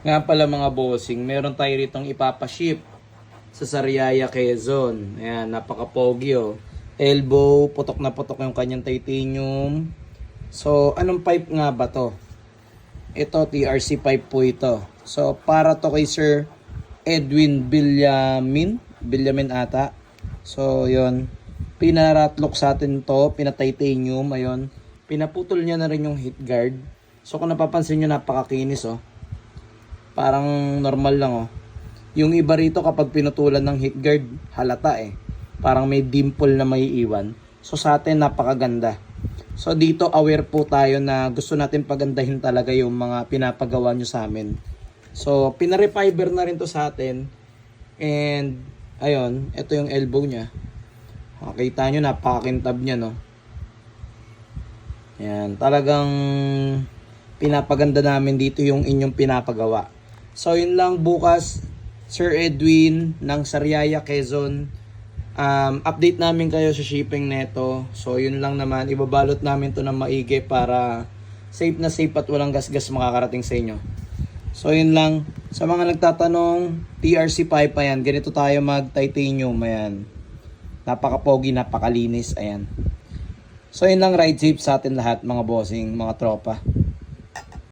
Nga pala mga bossing, meron tayo ritong ipapaship sa Sariaya, Quezon. Ayan, napaka-pogi oh. Elbow, putok na putok yung kanyang titanium. So, anong pipe nga ba to? Ito, TRC pipe po ito. So, para to kay Sir Edwin Villamin ata. So, yon, pinaratlok sa atin to, pinatitanium, ayun. Pinaputol niya na rin yung heat guard. So, kung napapansin nyo, napakakinis oh. Parang normal lang oh. Yung iba rito kapag pinutulan ng heat guard, halata eh. Parang may dimple na may iwan. So sa atin napakaganda. So dito aware po tayo na gusto natin pagandahin talaga yung mga pinapagawa nyo sa amin. So pinarefiber na rin to sa atin. And ayun, ito yung elbow nya. Makita nyo, napakakintab nya no. Yan, talagang pinapaganda namin dito yung inyong pinapagawa. So yun lang, bukas Sir Edwin ng Sariaya, Quezon, update namin kayo sa shipping neto. So yun lang naman, ibabalot namin to ng maigi para safe na safe at walang gasgas makakarating sa inyo. So yun lang, sa mga nagtatanong, TRC pipe, ayan, ganito tayo mag titanium, ayan. Napaka-pogi, napakalinis, ayan. So yun lang, ride safe sa atin lahat mga bossing, mga tropa.